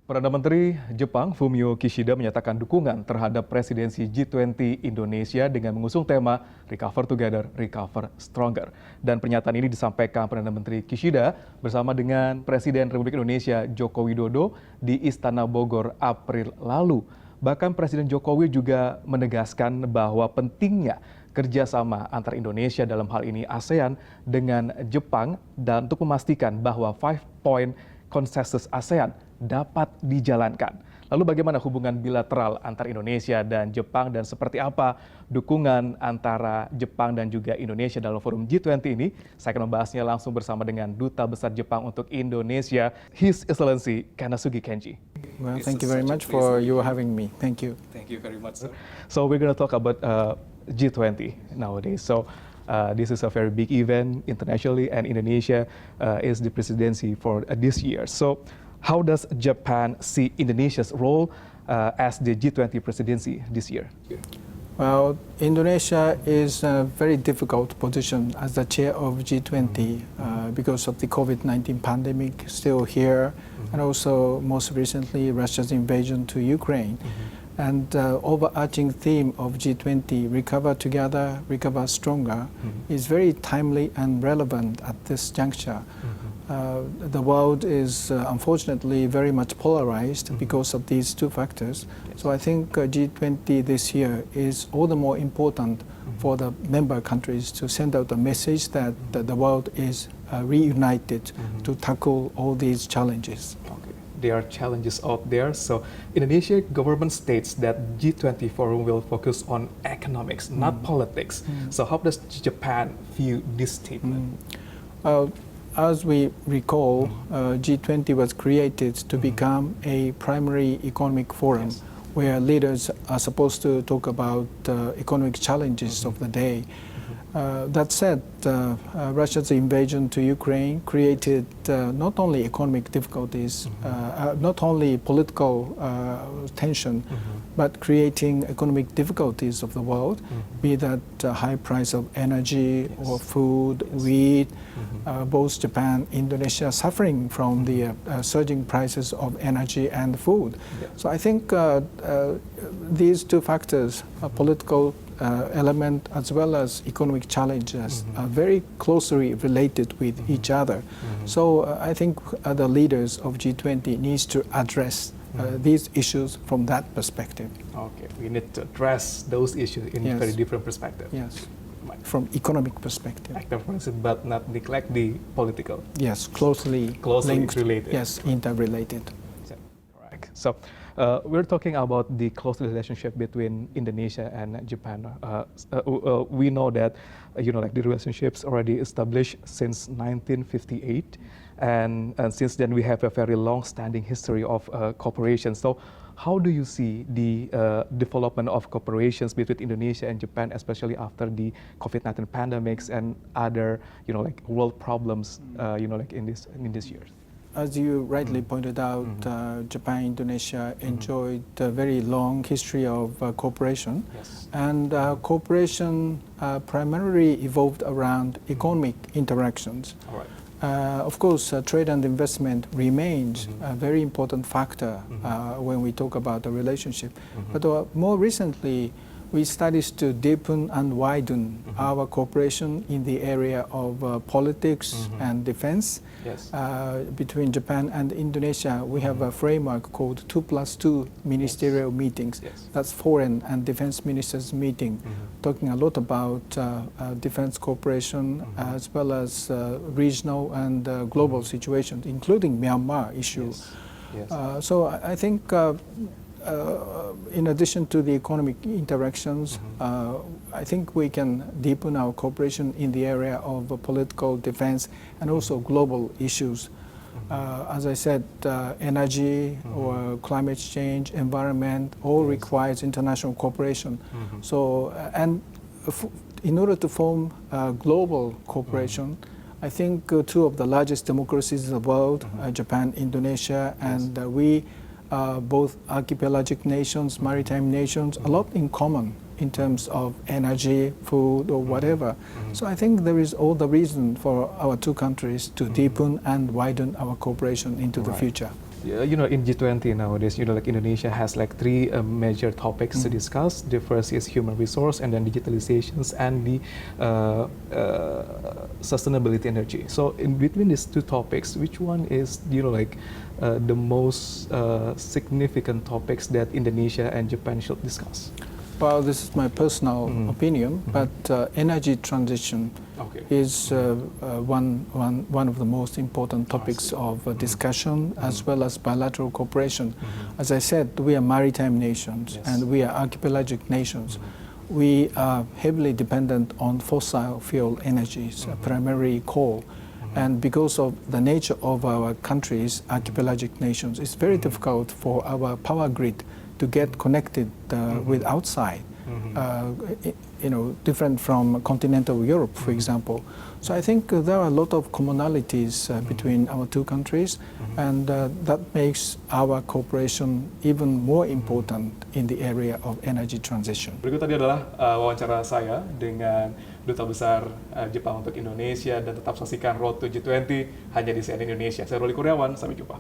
Perdana Menteri Jepang Fumio Kishida menyatakan dukungan terhadap presidensi G20 Indonesia dengan mengusung tema Recover Together, Recover Stronger. Dan pernyataan ini disampaikan Perdana Menteri Kishida bersama dengan Presiden Republik Indonesia Joko Widodo di Istana Bogor April lalu. Bahkan Presiden Jokowi juga menegaskan bahwa pentingnya kerjasama antar Indonesia dalam hal ini ASEAN dengan Jepang dan untuk memastikan bahwa 5-point konsensus ASEAN dapat dijalankan. Lalu bagaimana hubungan bilateral antar Indonesia dan Jepang dan seperti apa dukungan antara Jepang dan juga Indonesia dalam forum G20 ini? Saya akan membahasnya langsung bersama dengan Duta Besar Jepang untuk Indonesia, His Excellency Kanasugi Kenji. Well, thank you very much for you having me. Thank you. Thank you very much, sir. So we're going to talk about G20 nowadays. So this is a very big event internationally, and Indonesia is the presidency for this year. So how does Japan see Indonesia's role as the G20 presidency this year? Well, Indonesia is in a very difficult position as the chair of G20 because of the COVID-19 pandemic still here, and also most recently Russia's invasion to Ukraine. And overarching theme of G20, Recover Together, Recover Stronger, is very timely and relevant at this juncture. The world is unfortunately very much polarized because of these two factors. So I think G20 this year is all the more important for the member countries to send out a message that the world is reunited to tackle all these challenges. Okay. There are challenges out there. So Indonesia government states that G20 forum will focus on economics, not politics. So how does Japan view this statement? As we recall, G20 was created to become a primary economic forum where leaders are supposed to talk about economic challenges of the day. That said, Russia's invasion to Ukraine created not only economic difficulties, not only political tension, but creating economic difficulties of the world, be that high price of energy or food, wheat, both Japan, Indonesia suffering from the surging prices of energy and food. So I think these two factors, political element as well as economic challenges, are very closely related with each other. So I think the leaders of G20 needs to address these issues from that perspective. Okay, we need to address those issues in very different perspectives. Yes, from economic perspective. But not neglect the political. Yes, closely linked, related. Yes, interrelated. Correct. So we're talking about the close relationship between Indonesia and Japan. We know that the relationships already established since 1958, and since then we have a very long-standing history of cooperation. So how do you see the development of cooperations between Indonesia and Japan, especially after the COVID-19 pandemics and other world problems in this year? As you rightly pointed out, Japan and Indonesia enjoyed a very long history of cooperation. And cooperation primarily evolved around economic interactions. Of course, trade and investment remains a very important factor when we talk about the relationship. But more recently, we started to deepen and widen our cooperation in the area of politics and defense. Between Japan and Indonesia, we have a framework called 2+2 ministerial meetings. That's foreign and defense ministers meeting, talking a lot about defense cooperation as well as regional and global situations, including Myanmar issues. So I think in addition to the economic interactions, I think we can deepen our cooperation in the area of political defense and also global issues. As I said, energy or climate change, environment, all requires international cooperation. So, and in order to form global cooperation, I think two of the largest democracies in the world, Japan, Indonesia, and we both archipelagic nations, maritime nations, a lot in common in terms of energy, food, or whatever. So I think there is all the reason for our two countries to deepen and widen our cooperation into the future. In G20 nowadays, like Indonesia has like three major topics to discuss. The first is human resource, and then digitalizations, and the sustainability energy. So in between these two topics, which one is, the most significant topics that Indonesia and Japan should discuss? Well, this is my personal opinion, but energy transition is one of the most important topics of discussion, as well as bilateral cooperation. As I said, we are maritime nations, and we are archipelagic nations. We are heavily dependent on fossil fuel energies, primarily coal. And because of the nature of our countries, archipelagic nations, it's very difficult for our power grid to get connected with outside, different from continental Europe, for example. So I think there are a lot of commonalities between our two countries, and that makes our cooperation even more important in the area of energy transition. Berikut tadi adalah wawancara saya dengan Duta Besar Jepang untuk Indonesia, dan tetap saksikan Road to G20 hanya di CNN Indonesia. Saya Kurniawan, sampai jumpa.